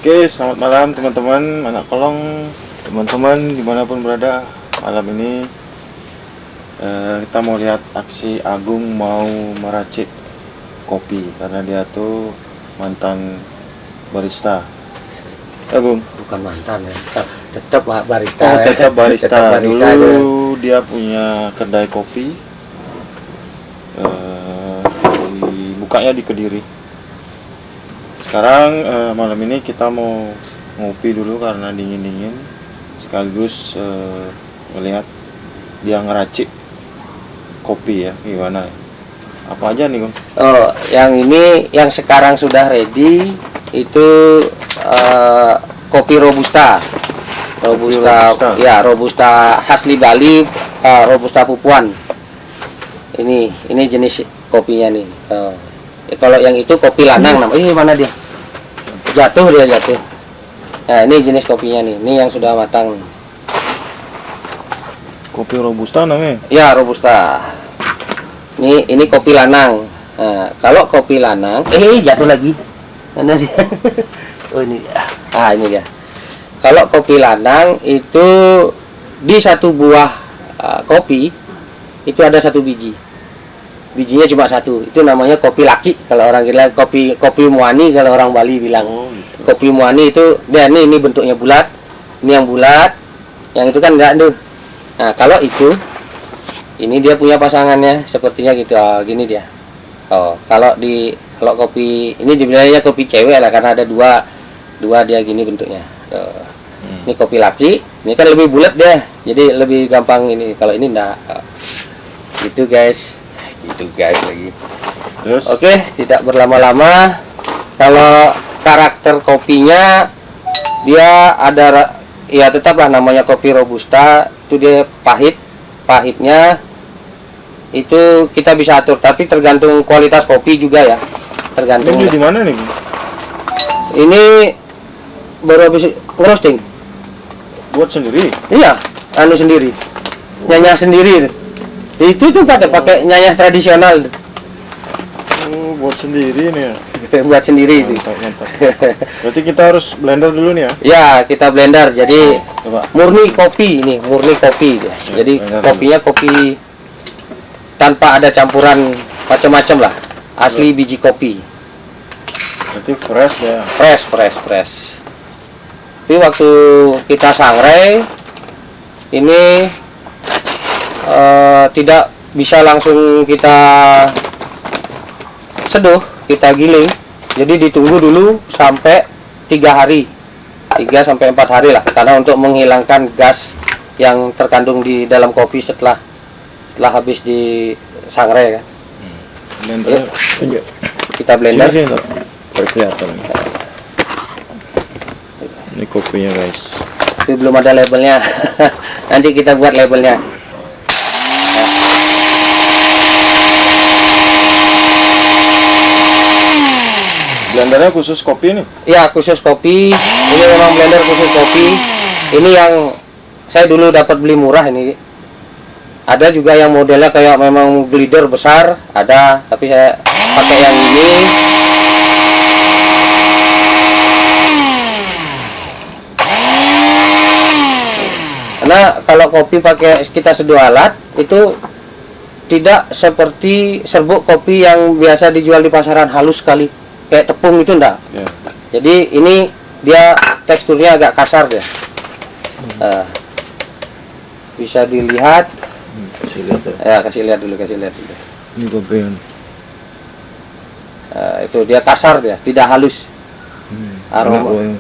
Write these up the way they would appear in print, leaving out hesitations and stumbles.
Oke, selamat malam teman-teman, anak kolong, teman-teman dimanapun berada. Malam ini kita mau lihat aksi Agung mau meracik kopi karena dia tuh mantan barista. Agung, Bukan mantan ya, tetap barista. oh tetap barista. Tetap barista Dulu dia punya kedai kopi, bukanya di Kediri. Sekarang malam ini kita mau ngopi dulu karena dingin-dingin, sekaligus melihat dia ngeracik kopi ya, gimana? Apa aja nih, Gung? Oh, yang ini yang sekarang sudah ready itu kopi robusta. Robusta. Ya, robusta asli Bali, robusta Pupuan. Ini jenis kopinya nih. Ya, kalau yang itu kopi lanang namanya. Mana dia? Jatuh. Nah, ini jenis kopinya nih. Ini yang sudah matang. Kopi robusta namanya? Ya, robusta. Ini kopi lanang. Nah, kalau kopi lanang, jatuh lagi. Mana dia? Oh, ini dia. Ini dia. Kalau kopi lanang itu di satu buah kopi itu ada satu biji. Bijinya cuma satu. Itu namanya kopi laki. Kalau orang bilang kopi muani, kalau orang Bali bilang. Gitu. Kopi muani itu dia ini bentuknya bulat. Ini yang bulat. Yang itu kan enggak tuh. Nah, kalau itu ini dia punya pasangannya sepertinya gitu. Gini dia. Kalau kopi ini dibilangnya kopi cewek lah karena ada dua dia gini bentuknya. Ini kopi laki, ini kan lebih bulat deh, jadi lebih gampang ini. Kalau ini enggak. Itu guys lagi. Terus? Oke, tidak berlama-lama. Kalau karakter kopinya dia ada ya tetaplah namanya kopi robusta, itu dia pahitnya itu kita bisa atur, tapi tergantung kualitas kopi juga ya. Tergantung. Ini di mana nih, Gung? Ini baru habis roasting. Buat sendiri? Iya, sendiri. Nyanyah sendiri. Itu tuh pakai nyanyah tradisional. Oh, buat sendiri nih ya. Buat sendiri itu. Mantap. Berarti kita harus blender dulu nih ya? Ya, kita blender. Jadi Coba. murni kopi ini, murni kopi. Jadi blender kopinya kopi tanpa ada campuran macam-macam lah. Asli biji kopi. Berarti fresh ya? Fresh. Tapi waktu kita sangrai ini tidak bisa langsung kita seduh, kita giling. Jadi ditunggu dulu sampai 3 sampai 4 hari lah, karena untuk menghilangkan gas yang terkandung di dalam kopi setelah habis disangrai kan. Blender. Kita blender. Sini, tuh. Biar kelihatan. Ini kopinya guys. Tapi belum ada labelnya. Nanti kita buat labelnya. Blendernya khusus kopi nih? Ya, khusus kopi. Ini memang blender khusus kopi. Ini yang saya dulu dapat beli murah ini. Ada juga yang modelnya kayak memang glider besar, ada, tapi saya pakai yang ini. Karena kalau kopi pakai kita seduh alat itu tidak seperti serbuk kopi yang biasa dijual di pasaran halus sekali, kayak tepung itu enggak. Ya. Jadi ini dia teksturnya agak kasar ya. Bisa dilihat. Kasih lihat ya. Ya, kasih lihat dulu. Ini kopi yang Itu dia kasar dia, tidak halus. Aroma.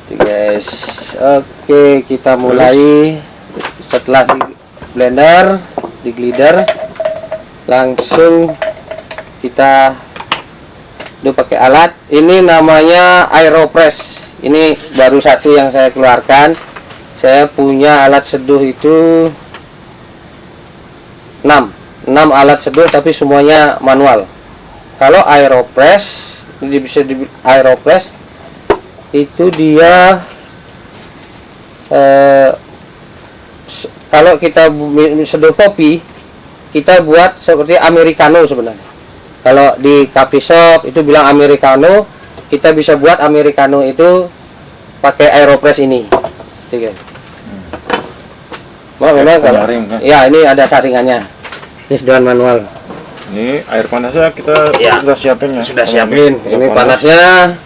Itu guys. Oke, kita mulai. Setelah di blender, di glider, langsung kita pakai alat. Ini namanya Aeropress. Ini baru satu yang saya keluarkan. Saya punya alat seduh itu 6 alat seduh, tapi semuanya manual. Kalau Aeropress, ini bisa di Aeropress itu dia kalau kita seduh kopi, kita buat seperti americano sebenarnya. Kalau di coffee shop itu bilang americano, kita bisa buat americano itu pakai aeropress ini. Oke. Memang kalau penyaring, kan? ya ini ada saringannya. Ini sedotan manual. Ini air panasnya kita Ya, sudah siapin ya. Sudah Kalau siapin. udah Ini panas. panasnya.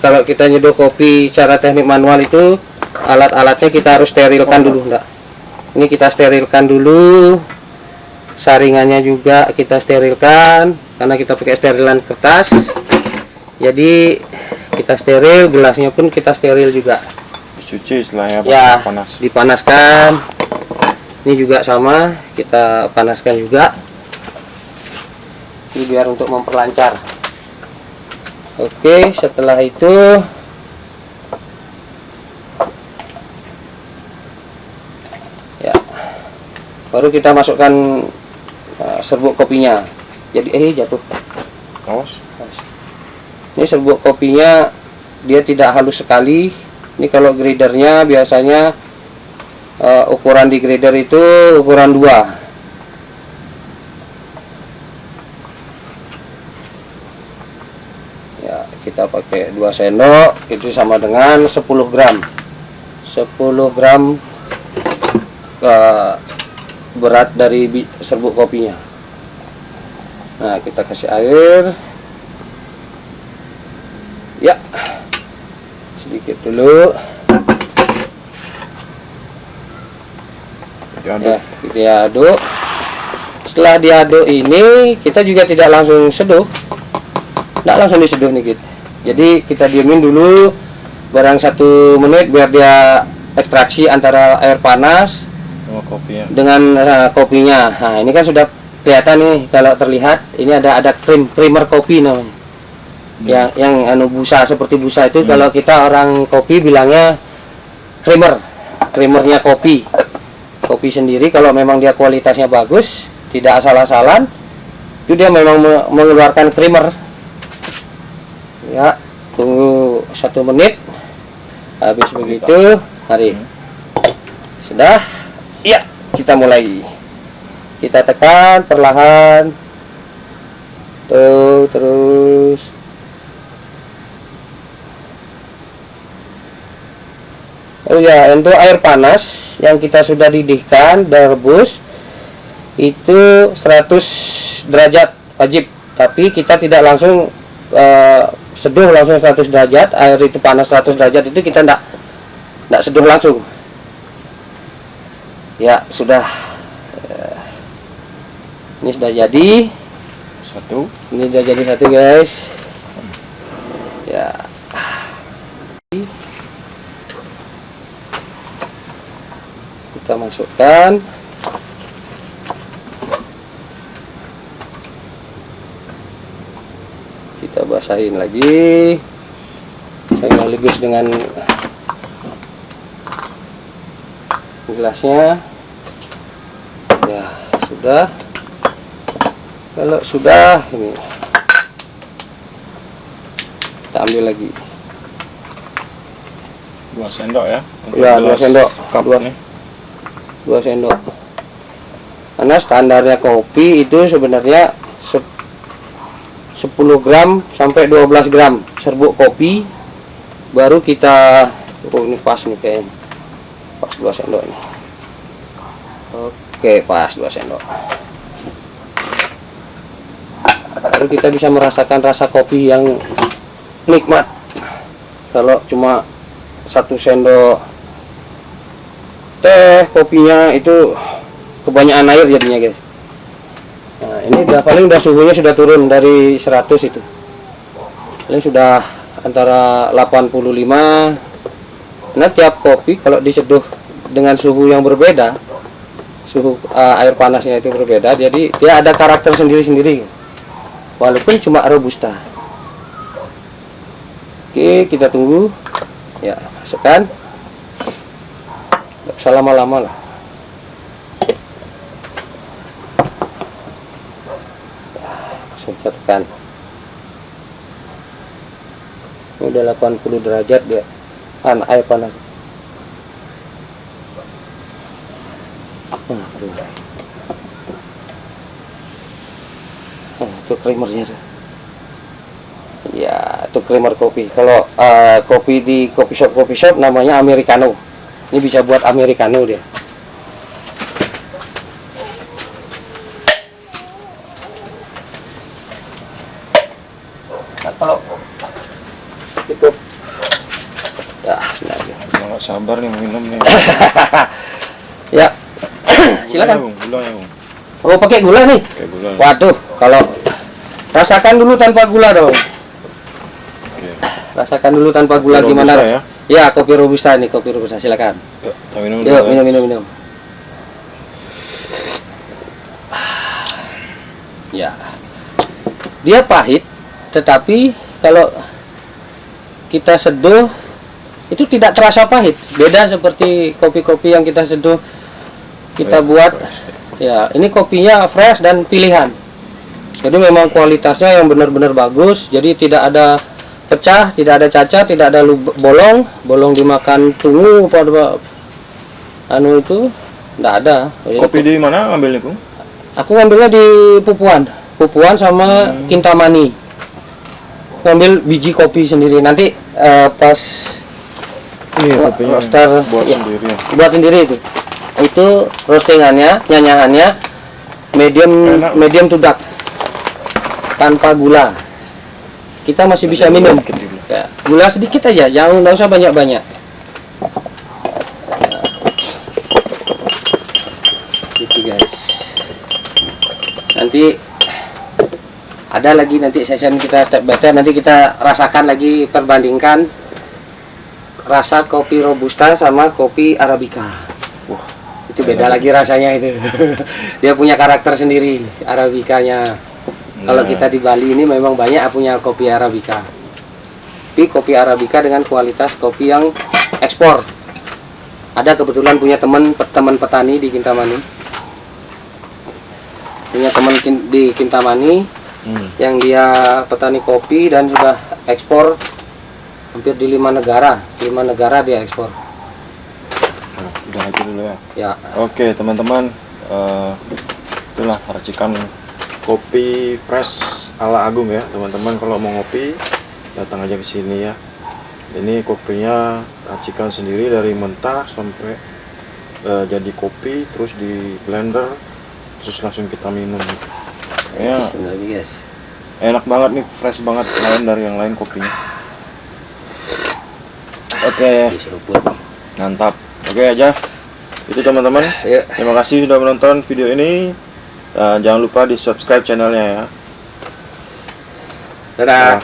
Kalau kita nyeduh kopi secara teknik manual itu alat-alatnya kita harus sterilkan dulu, enggak? Ini kita sterilkan dulu. Saringannya juga kita sterilkan karena kita pakai sterilan kertas. Jadi kita steril, gelasnya pun kita steril juga. Dicuci setelahnya Ya, panas. dipanaskan. Ini juga sama, kita panaskan juga. Ini biar untuk memperlancar. Oke, setelah itu ya, baru kita masukkan serbuk kopinya. Jadi jatuh. Awas. Ini serbuk kopinya dia tidak halus sekali. Ini kalau gradernya biasanya ukuran di grader itu ukuran 2. Ya, kita pakai 2 sendok, itu sama dengan 10 gram. 10 gram berat dari serbuk kopinya. Nah, kita kasih air. Ya. Sedikit dulu. Diaduk. Ya, kita aduk. Setelah diaduk ini kita juga tidak langsung seduh, tidak langsung diseduh nih kita. Jadi kita diemin dulu barang 1 menit biar dia ekstraksi antara air panas Sama kopinya. dengan kopinya. Nah, ini kan sudah kelihatan nih, kalau terlihat ini ada creamer kopi namanya. Yang anu busa, seperti busa itu kalau kita orang kopi bilangnya creamernya kopi sendiri. Kalau memang dia kualitasnya bagus, tidak asal-asalan, itu dia memang mengeluarkan creamer. Ya, tunggu 1 menit. Habis begitu, mari. Sudah. Ya, kita mulai. Kita tekan perlahan. Tuh, terus. Oh ya, untuk air panas yang kita sudah didihkan dan rebus itu 100 derajat wajib, tapi kita tidak langsung seduh langsung 100 derajat. Air itu panas 100 derajat itu kita tidak seduh langsung. Ya, sudah. Ini sudah jadi. Ini sudah jadi 1, guys. Ya. Kita masukkan. Kita basahin lagi sekaligus dengan gelasnya. Ya, sudah. Kalau sudah, ini kita ambil lagi. 2 sendok ya. Ya, 2 sendok. Cup 2 nih. 2 sendok. Karena standarnya kopi itu sebenarnya 10 gram sampai 12 gram serbuk kopi baru kita. Oh, ini pas nih kayaknya. Pas 2 sendok nih. Oke, pas 2 sendok. Baru kita bisa merasakan rasa kopi yang nikmat. Kalau cuma 1 sendok teh kopinya itu kebanyakan air jadinya, guys. Nah, ini udah suhunya sudah turun dari 100 itu. Ini sudah antara 85. Nah, tiap kopi kalau diseduh dengan suhu yang berbeda, suhu air panasnya itu berbeda, jadi dia ada karakter sendiri-sendiri. Walaupun cuma robusta. Oke, kita tunggu. Ya, masukkan. Nggak usah lama-lama lah. Langsung kita tekan. Ini udah 80 derajat dia. Air panas. Itu creamernya tuh. Ya, itu creamer kopi. Kalau kopi di coffee shop namanya americano. Ini bisa buat americano dia. Nah, kalau itu ya, Nggak sabar nih minum nih. ya. Silakan. Gula ya, Bung. Oh, pakai gula nih. Kayak gula. Waduh, kalau rasakan dulu tanpa gula dong. Oke. Rasakan dulu tanpa gula Kopi gimana? Robusta ya? Ya, kopi robusta nih, kopi robusta. Silakan. Yuk, kita minum Yuk, dulu ya. minum. Ya. Dia pahit, tetapi kalau kita seduh itu tidak terasa pahit. Beda seperti kopi-kopi yang kita seduh, kita buat. Ya, ini kopinya fresh dan pilihan. Jadi memang kualitasnya yang benar-benar bagus. Jadi tidak ada pecah, tidak ada cacat, tidak ada bolong dimakan tunggu pada anu itu, tidak ada. Kopi di mana ngambilnya, Bung? Aku ngambilnya di Pupuan sama Kintamani. Ngambil biji kopi sendiri. Nanti pas Iya, kopinya roaster buat ya, sendiri ya. buat sendiri itu roastingannya, nyanyaannya Enak. medium to dark tanpa gula. Kita masih bisa minum. Ya, gula sedikit aja, jangan usah banyak-banyak. Gitu guys. Nanti ada lagi nanti session kita step by step, nanti kita rasakan lagi, perbandingkan rasa kopi robusta sama kopi arabica. Wah, Itu beda lagi rasanya itu. Dia punya karakter sendiri arabicanya. Kalau kita di Bali ini memang banyak punya kopi arabica. Tapi kopi arabica dengan kualitas kopi yang ekspor. Ada kebetulan punya teman petani di Kintamani. Punya teman di Kintamani yang dia petani kopi dan sudah ekspor hampir di 5 negara. 5 negara dia ekspor. Nah, udah aja dulu ya. Ya. Oke, teman-teman, itulah racikan kopi fresh ala Agung ya, teman-teman. Kalau mau ngopi, datang aja ke sini ya. Ini kopinya racikan sendiri dari mentah sampai jadi kopi, terus di blender, terus langsung kita minum. Ya, Guys. enak banget nih, fresh banget, lain dari yang lain kopinya. Oke, Diseruput. mantap. Oke aja, itu teman-teman. Yuk. Terima kasih sudah menonton video ini. Jangan lupa di subscribe channelnya ya. Dadah.